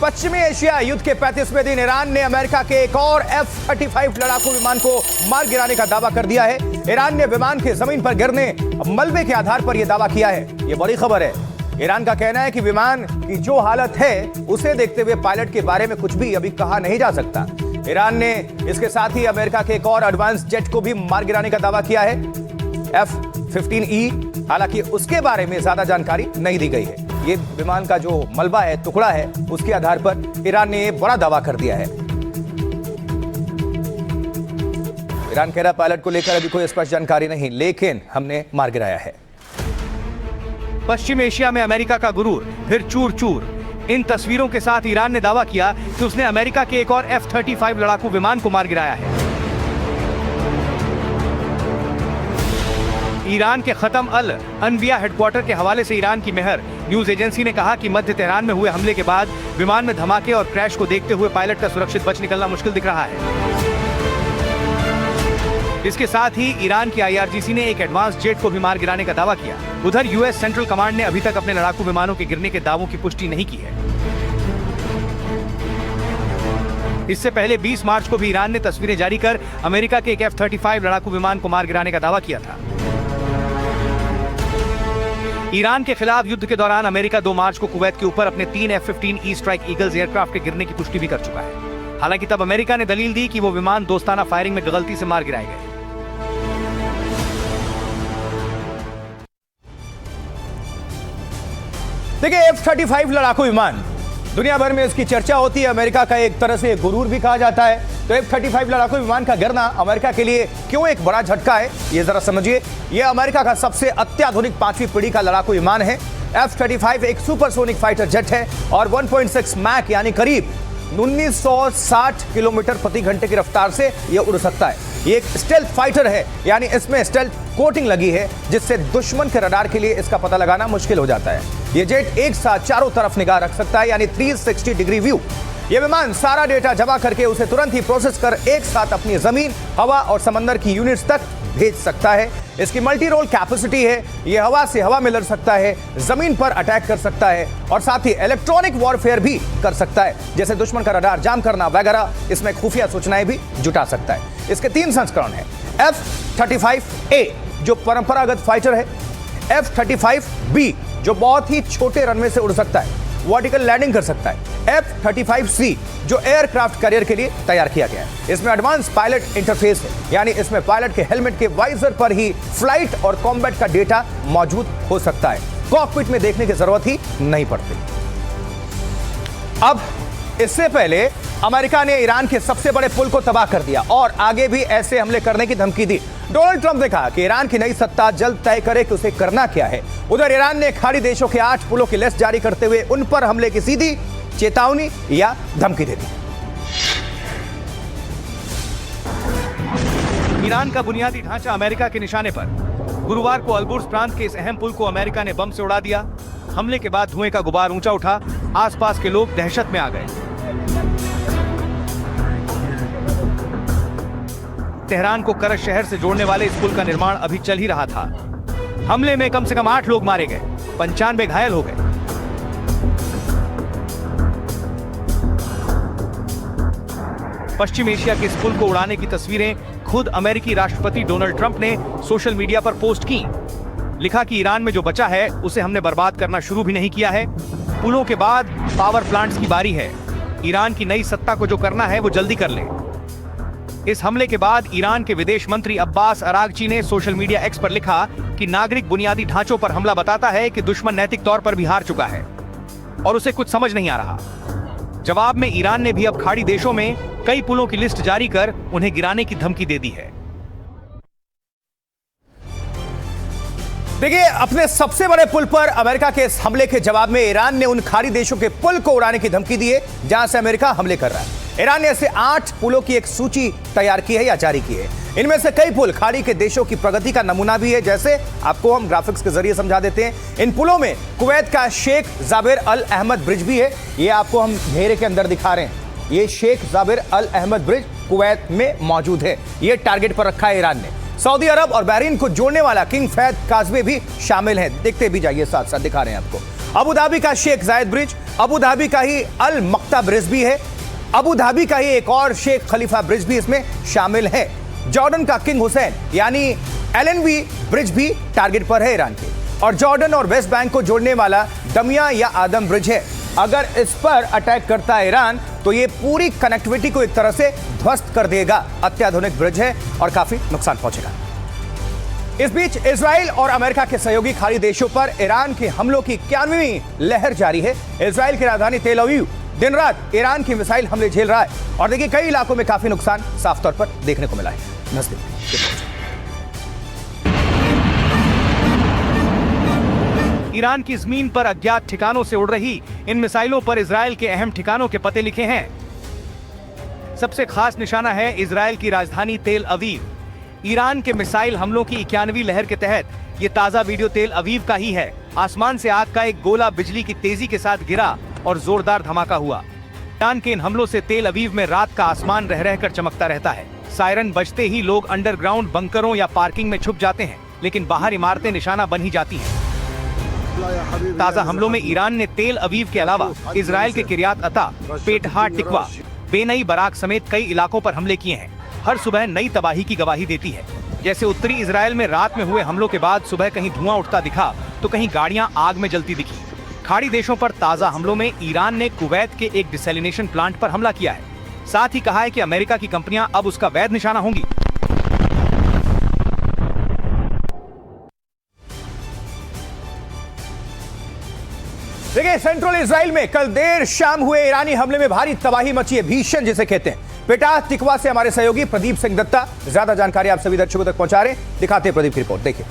पश्चिमी एशिया युद्ध के 35वें दिन ईरान ने अमेरिका के एक और F-35 लड़ाकू विमान को मार गिराने का दावा कर दिया है। ईरान ने विमान के जमीन पर गिरने मलबे के आधार पर यह दावा किया है। यह बड़ी खबर है। ईरान का कहना है कि विमान की जो हालत है उसे देखते हुए पायलट के बारे में कुछ भी अभी कहा नहीं जा सकता। ईरान ने इसके साथ ही अमेरिका के एक और एडवांस जेट को भी मार गिराने का दावा किया है, F-15E। हालांकि उसके बारे में ज्यादा जानकारी नहीं दी गई है। ये विमान का जो मलबा है, टुकड़ा है, उसके आधार पर ईरान ने बड़ा दावा कर दिया है। ईरान कह रहा पायलट को लेकर अभी कोई स्पष्ट जानकारी नहीं, लेकिन हमने मार गिराया है। पश्चिम एशिया में अमेरिका का गुरूर फिर चूर चूर। इन तस्वीरों के साथ ईरान ने दावा किया कि उसने अमेरिका के एक और F-35 लड़ाकू विमान को मार गिराया है। ईरान के खत्म अल अनबिया हेडक्वार्टर के हवाले से ईरान की मेहर न्यूज एजेंसी ने कहा कि मध्य तेहरान में हुए हमले के बाद विमान में धमाके और क्रैश को देखते हुए पायलट का सुरक्षित बच निकलना मुश्किल दिख रहा है। इसके साथ ही ईरान की IRGC ने एक एडवांस जेट को भी मार गिराने का दावा किया। उधर US सेंट्रल कमांड ने अभी तक अपने लड़ाकू विमानों के गिरने के दावों की पुष्टि नहीं की है। इससे पहले 20 मार्च को भी ईरान ने तस्वीरें जारी कर अमेरिका के एक F-35 लड़ाकू विमान को मार गिराने का दावा किया था। ईरान के खिलाफ युद्ध के दौरान अमेरिका 2 मार्च को कुवैत के ऊपर अपने 3 F-15E स्ट्राइक ईगल्स एयरक्राफ्ट के गिरने की पुष्टि भी कर चुका है। हालांकि तब अमेरिका ने दलील दी कि वो विमान दोस्ताना फायरिंग में गलती से मार गिराए गए। देखिए, F-35 लड़ाकू विमान दुनिया भर में इसकी चर्चा होती है। अमेरिका का एक तरह से गुरूर भी कहा जाता है। तो F-35 लड़ाकू विमान का गिरना अमेरिका के लिए क्यों एक बड़ा झटका है, ये जरा समझिए। यह अमेरिका का सबसे अत्याधुनिक 5वीं पीढ़ी का लड़ाकू विमान है। F-35 एक सुपरसोनिक फाइटर जेट है और 1.6 मैक यानी करीब 1960 किलोमीटर प्रति घंटे की रफ्तार से यह उड़ सकता है। ये एक स्टेल्थ फाइटर है, यानी इसमें स्टेल्थ कोटिंग लगी है जिससे दुश्मन के रडार के लिए इसका पता लगाना मुश्किल हो जाता है। ये जेट एक साथ चारों तरफ निगाह रख सकता है, यानी 360 डिग्री व्यू। यह विमान सारा डेटा जमा करके उसे तुरंत ही प्रोसेस कर एक साथ अपनी जमीन, हवा और समंदर की यूनिट्स तक भेज सकता है। इसकी मल्टी रोल कैपेसिटी है। यह हवा से हवा में लड़ सकता है, जमीन पर अटैक कर सकता है और साथ ही इलेक्ट्रॉनिक वॉरफेयर भी कर सकता है, जैसे दुश्मन का रडार जाम करना वगैरह। इसमें खुफिया सूचनाएं भी जुटा सकता है। इसके 3 संस्करण हैं। F-35A जो परंपरागत फाइटर है, F-35B जो बहुत ही छोटे रनवे से उड़ सकता है, वर्टिकल लैंडिंग कर सकता है, F-35C जो एयरक्राफ्ट कैरियर के लिए तैयार किया गया है। इसमें एडवांस पायलट इंटरफेस है, यानी इसमें पायलट के हेलमेट के वाइजर पर ही फ्लाइट और कॉम्बैट का डेटा मौजूद हो सकता है। कॉकपिट में देखने की जरूरत ही नहीं पड़ती। अब इससे पहले अमेरिका ने ईरान के सबसे बड़े पुल को तबाह कर दिया और आगे भी ऐसे हमले करने की धमकी दी। डोनाल्ड ट्रंप ने कहा कि ईरान की नई सत्ता जल्द तय करे कि उसे करना क्या है। उधर ईरान ने खाड़ी देशों के 8 पुलों की लिस्ट जारी करते हुए उन पर हमले की सीधी चेतावनी या धमकी दे दी। ईरान का बुनियादी ढांचा अमेरिका के निशाने पर। गुरुवार को अलबुर्ज प्रांत के इस अहम पुल को अमेरिका ने बम से उड़ा दिया। हमले के बाद धुएं का गुबार ऊंचा उठा। आसपास के लोग दहशत में आ गए। तेहरान को करज शहर से जोड़ने वाले इस पुल का निर्माण अभी चल ही रहा था। हमले में कम से कम 8 लोग मारे गए, 95 घायल हो गए। पश्चिम एशिया के इस पुल को उड़ाने की तस्वीरें खुद अमेरिकी राष्ट्रपति डोनाल्ड ट्रंप ने सोशल मीडिया पर पोस्ट की। लिखा कि ईरान में जो बचा है उसे हमने बर्बाद करना शुरू भी नहीं किया है। पुलों के बाद पावर प्लांट्स की बारी है। ईरान की नई सत्ता को जो करना है वो जल्दी कर ले। इस हमले के बाद ईरान के विदेश मंत्री अब्बास अरागची ने सोशल मीडिया एक्स पर लिखा कि नागरिक बुनियादी ढांचों पर हमला बताता है कि दुश्मन नैतिक तौर पर भी हार चुका है और उसे कुछ समझ नहीं आ रहा। जवाब में ईरान ने भी अब खाड़ी देशों में कई पुलों की लिस्ट जारी कर उन्हें गिराने की धमकी दे दी है। देखिए, अपने सबसे बड़े पुल पर अमेरिका के इस हमले के जवाब में ईरान ने उन खाड़ी देशों के पुल को उड़ाने की धमकी दी है जहां से अमेरिका हमले कर रहा है। ईरान ने ऐसे 8 पुलों की एक सूची तैयार की है या जारी की है। इनमें से कई पुल खाड़ी के देशों की प्रगति का नमूना भी है, जैसे आपको हम ग्राफिक्स के जरिए समझा देते हैं। इन पुलों में कुवैत का शेख जाबिर अल अहमद ब्रिज भी है। ये आपको हम घेरे के अंदर दिखा रहे हैं। ये शेख जाबिर अल अहमद ब्रिज कुवैत में मौजूद है। ये टारगेट पर रखा है ईरान ने। सऊदी अरब और बहरीन को जोड़ने वाला किंग फैद काजवे भी शामिल है। देखते भी जाइए, साथ साथ दिखा रहे हैं आपको। अबू धाबी का शेख जायद ब्रिज, अबू धाबी का ही अल मक्ता ब्रिज भी है, अबू धाबी का ही एक और शेख खलीफा ब्रिज भी इसमें शामिल है। जॉर्डन का किंग हुसैन यानी एलएनबी ब्रिज भी टारगेट पर है ईरान के, और जॉर्डन और वेस्ट बैंक को जोड़ने वाला दमिया या आदम ब्रिज है। अगर इस पर अटैक करता है ईरान तो ये पूरी कनेक्टिविटी को एक तरह से ध्वस्त कर देगा। अत्याधुनिक ब्रिज है और काफी नुकसान पहुंचेगा। इस बीच इजराइल और अमेरिका के सहयोगी खाड़ी देशों पर ईरान के हमलों की 91वीं लहर जारी है। इजराइल की राजधानी तेल अवीव दिन रात ईरान की मिसाइल हमले झेल रहा है और देखिए कई इलाकों में काफी नुकसान साफ तौर पर देखने को मिला है। ईरान की जमीन पर अज्ञात ठिकानों से उड़ रही इन मिसाइलों पर इजराइल के अहम ठिकानों के पते लिखे हैं। सबसे खास निशाना है इजराइल की राजधानी तेल अवीव। ईरान के मिसाइल हमलों की 91वीं लहर के तहत ये ताजा वीडियो तेल अवीव का ही है। आसमान से आग का एक गोला बिजली की तेजी के साथ गिरा और जोरदार धमाका हुआ। ईरान के इन हमलों से तेल अवीव में रात का आसमान रह रहकर चमकता रहता है। सायरन बजते ही लोग अंडरग्राउंड बंकरों या पार्किंग में छुप जाते हैं, लेकिन बाहर इमारतें निशाना बन ही जाती हैं। ताजा हमलों में ईरान ने तेल अवीव के अलावा इजराइल के किरियात अता, पेटहा टिकवा, बेनई बराक समेत कई इलाकों पर हमले किए हैं। हर सुबह नई तबाही की गवाही देती है। जैसे उत्तरी इजराइल में रात में हुए हमलों के बाद सुबह कहीं धुआं उठता दिखा तो कहीं गाड़ियां आग में जलती दिखी। खाड़ी देशों पर ताजा हमलों में ईरान ने कुवैत के एक डिसैलिनेशन प्लांट पर हमला किया है। साथ ही कहा है कि अमेरिका की कंपनियां अब उसका वैध निशाना होंगी। देखिए सेंट्रल इजराइल में कल देर शाम हुए ईरानी हमले में भारी तबाही मची है, भीषण जिसे कहते हैं। पेटा तिकवा से हमारे सहयोगी प्रदीप सिंह दत्ता ज्यादा जानकारी आप सभी दर्शकों तक पहुंचा रहे हैं। दिखाते हैं प्रदीप की रिपोर्ट, देखिए।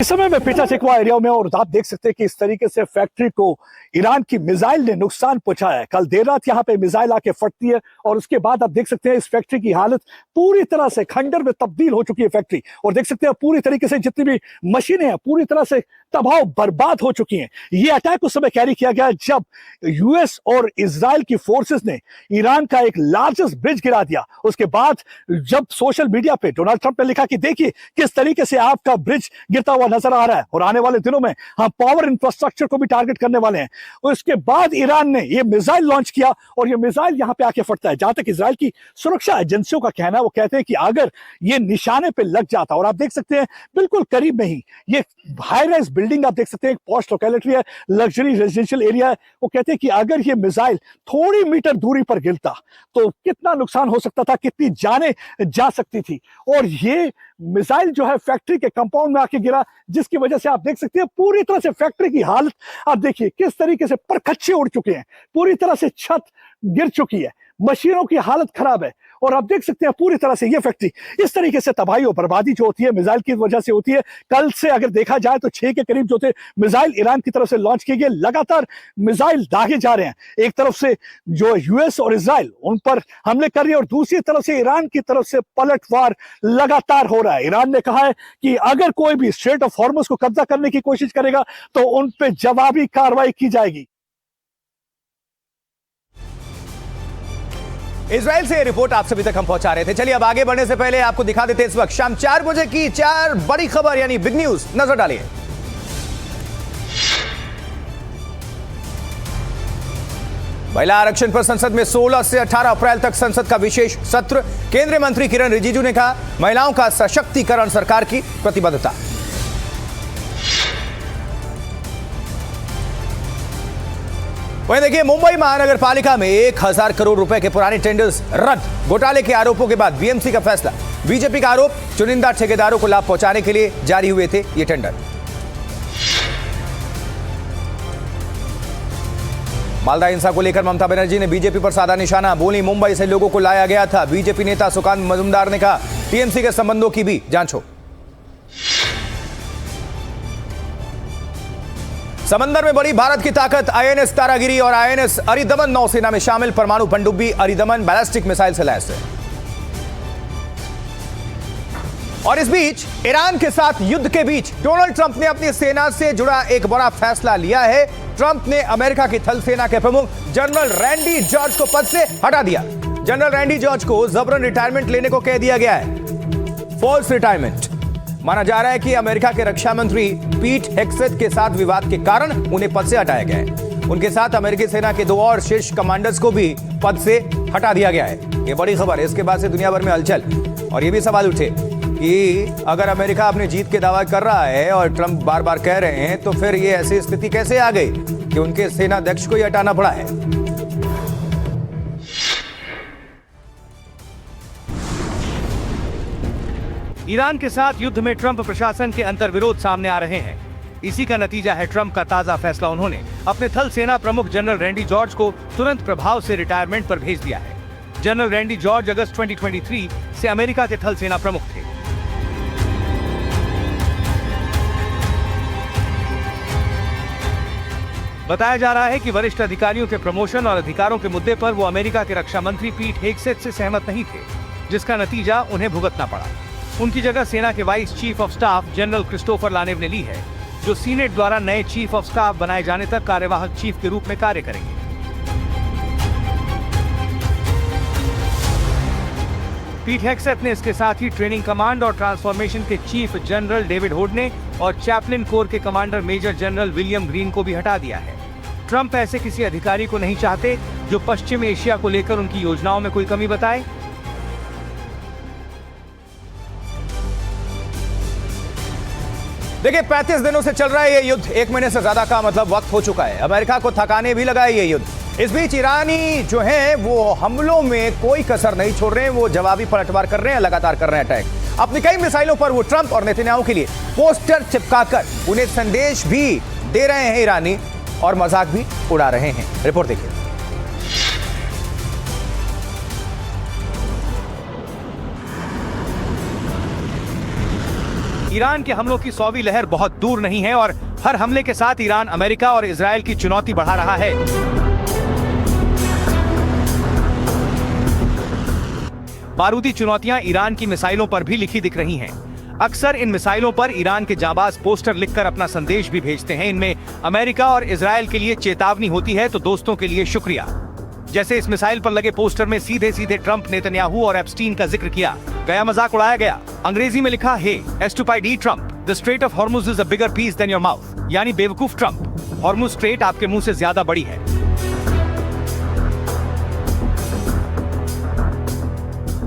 इस समय मैं पेटा टिकवा एरिया में और आप देख सकते हैं कि इस तरीके से फैक्ट्री को ईरान की मिसाइल ने नुकसान पहुंचाया है। कल देर रात यहाँ पे मिसाइल आके फटती है और उसके बाद आप देख सकते हैं इस फैक्ट्री की हालत पूरी तरह से खंडर में तब्दील हो चुकी है फैक्ट्री, और देख सकते हैं पूरी तरीके से जितनी भी मशीनें हैं पूरी तरह से तबाह बर्बाद हो चुकी हैं। ये अटैक उस समय कैरी किया गया जब यूएस और इजराइल की फोर्सेस ने ईरान का एक लार्जेस्ट ब्रिज गिरा दिया। उसके बाद जब सोशल मीडिया पे डोनाल्ड ट्रंप ने लिखा कि देखिए किस तरीके से आपका ब्रिज गिरता हुआ नजर आ रहा है और आने वाले दिनों में हम पावर इंफ्रास्ट्रक्चर को भी टारगेट करने वाले हैं। उसके बाद ईरान ने यह मिसाइल लॉन्च किया और यह मिसाइल यहां पे आके फटता है। जहां तक इजराइल की सुरक्षा एजेंसियों का कहना है, वो कहते हैं कि अगर ये निशाने पे लग जाता, और आप देख सकते हैं बिल्कुल करीब में ही ये हाई राइज बिल्डिंग आप देख सकते हैं, पॉश लोकेलिटी है, लग्जरी रेजिडेंशियल एरिया है। वो कहते हैं कि अगर ये मिसाइल थोड़ी मीटर दूरी पर गिरता तो कितना नुकसान हो सकता था, कितनी जानें जा सकती थी। और ये मिसाइल जो है फैक्ट्री के कंपाउंड में आके गिरा, जिसकी वजह से आप देख सकते हैं पूरी तरह से फैक्ट्री की हालत आप देखिए किस तरीके से परखच्चे उड़ चुके हैं, पूरी तरह से छत गिर चुकी है, मशीनों की हालत खराब है। और आप देख सकते हैं पूरी तरह से ये फैक्ट्री इस तरीके से तबाही और बर्बादी जो होती है मिसाइल की वजह से होती है। कल से अगर देखा जाए तो 6 के करीब जो थे मिसाइल ईरान की तरफ से लॉन्च किए गए, लगातार मिसाइल दागे जा रहे हैं। एक तरफ से जो यूएस और इजराइल उन पर हमले कर रही है और दूसरी तरफ से ईरान की तरफ से पलटवार लगातार हो रहा है। ईरान ने कहा है कि अगर कोई भी स्ट्रेट ऑफ हॉर्मुज को कब्जा करने की कोशिश करेगा तो उन पर जवाबी कार्रवाई की जाएगी। इजराइल से रिपोर्ट आप सभी तक हम पहुंचा रहे थे। चलिए अब आगे बढ़ने से पहले आपको दिखा देते हैं इस वक्त शाम 4 बजे की 4 बड़ी खबर यानी बिग न्यूज, नजर डालिए। महिला आरक्षण पर संसद में 16 से 18 अप्रैल तक संसद का विशेष सत्र। केंद्रीय मंत्री किरण रिजिजू ने कहा महिलाओं का सशक्तिकरण सरकार की प्रतिबद्धता। वहीं देखिए मुंबई महानगर पालिका में 1000 करोड़ रुपए के पुराने टेंडर्स रद्द। घोटाले के आरोपों के बाद बीएमसी का फैसला। बीजेपी का आरोप चुनिंदा ठेकेदारों को लाभ पहुंचाने के लिए जारी हुए थे ये टेंडर। मालदा हिंसा को लेकर ममता बनर्जी ने बीजेपी पर साधा निशाना। बोली मुंबई से लोगों को लाया गया था। बीजेपी नेता सुकांत मजूमदार ने कहा टीएमसी के संबंधों की भी जांच हो। समंदर में बड़ी भारत की ताकत। आईएनएस तारागिरी और आईएनएस अरिदमन नौसेना में शामिल परमाणु पनडुब्बी अरिदमन बैलिस्टिक मिसाइल से लैस है। और इस बीच ईरान के साथ युद्ध के बीच डोनाल्ड ट्रंप ने अपनी सेना से जुड़ा एक बड़ा फैसला लिया है। ट्रंप ने अमेरिका की थल सेना के प्रमुख जनरल रैंडी जॉर्ज को पद से हटा दिया। जनरल रैंडी जॉर्ज को जबरन रिटायरमेंट लेने को कह दिया गया है, फॉल्स रिटायरमेंट। माना जा रहा है कि अमेरिका के रक्षा मंत्री पीट हेग्सेथ के साथ विवाद के कारण उन्हें पद से हटाया गया है। उनके साथ अमेरिकी सेना के 2 और शीर्ष कमांडर्स को भी पद से हटा दिया गया है। ये बड़ी खबर है। इसके बाद से दुनिया भर में हलचल और ये भी सवाल उठे कि अगर अमेरिका अपनी जीत के दावा कर रहा है और ट्रंप बार बार कह रहे हैं, तो फिर ये ऐसी स्थिति कैसे आ गई कि उनके सेनाध्यक्ष को ही हटाना पड़ा है। ईरान के साथ युद्ध में ट्रंप प्रशासन के अंतर्विरोध सामने आ रहे हैं। इसी का नतीजा है ट्रंप का ताजा फैसला। उन्होंने अपने थल सेना प्रमुख जनरल रैंडी जॉर्ज को तुरंत प्रभाव से रिटायरमेंट पर भेज दिया है। जनरल रैंडी जॉर्ज अगस्त 2023 से अमेरिका के थल सेना प्रमुख थे। बताया जा रहा है कि वरिष्ठ अधिकारियों के प्रमोशन और अधिकारों के मुद्दे पर वो अमेरिका के रक्षा मंत्री पीट हेग्सेथ से सहमत नहीं थे, जिसका नतीजा उन्हें भुगतना पड़ा। उनकी जगह सेना के vice chief of staff general Christopher LaNeve ने ली है, जो सीनेट द्वारा नए चीफ ऑफ स्टाफ बनाए जाने तक कार्यवाहक चीफ के रूप में कार्य करेंगे। पीट हेग्सेथ ने इसके साथ ही ट्रेनिंग कमांड और ट्रांसफॉर्मेशन के चीफ जनरल डेविड होडने और चैपलिन कोर के commander major general William Green को भी हटा दिया है। ट्रंप ऐसे किसी अधिकारी को नहीं चाहते जो पश्चिम एशिया को लेकर उनकी योजनाओं में कोई कमी बताए। देखिए, 35 दिनों से चल रहा है ये युद्ध। 1 महीने से ज्यादा का मतलब वक्त हो चुका है। अमेरिका को थकाने भी लगा है ये युद्ध। इस बीच ईरानी जो हैं वो हमलों में कोई कसर नहीं छोड़ रहे हैं। वो जवाबी पलटवार कर रहे हैं, लगातार कर रहे हैं अटैक। अपनी कई मिसाइलों पर वो ट्रंप और नेतन्याहू के लिए पोस्टर चिपकाकर उन्हें संदेश भी दे रहे हैं ईरानी, और मजाक भी उड़ा रहे हैं। रिपोर्ट देखिए। ईरान के हमलों की 100वीं लहर बहुत दूर नहीं है और हर हमले के साथ ईरान अमेरिका और इजरायल की चुनौती बढ़ा रहा है। बारूदी चुनौतियां ईरान की मिसाइलों पर भी लिखी दिख रही हैं। अक्सर इन मिसाइलों पर ईरान के जाबाज पोस्टर लिखकर अपना संदेश भी भेजते हैं। इनमें अमेरिका और इजरायल के लिए चेतावनी होती है तो दोस्तों के लिए शुक्रिया। जैसे इस मिसाइल पर लगे पोस्टर में सीधे सीधे ट्रंप, नेतन्याहू और एप्स्टीन का जिक्र किया गया, मजाक उड़ाया गया। अंग्रेजी में लिखा है stupidy Trump, the strait of Hormuz is a bigger piece than your mouth, यानी बेवकूफ ट्रंप, हॉर्मुज स्ट्रेट आपके मुंह से ज्यादा बड़ी है।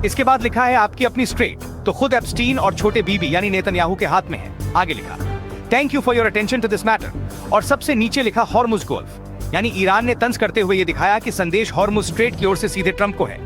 इसके बाद लिखा है आपकी अपनी स्ट्रेट, तो खुद एप्स्टीन और छोटे बीबी यानी नेतन्याहू के हाथ में है। आगे लिखा thank you for your attention to this matter, और सबसे नीचे लिखा हॉर्मुज गोल्फ, यानी ईरान ने तंज करते हुए ये दिखाया कि संदेश हॉर्मुज स्ट्रेट की ओर से सीधे ट्रंप को है।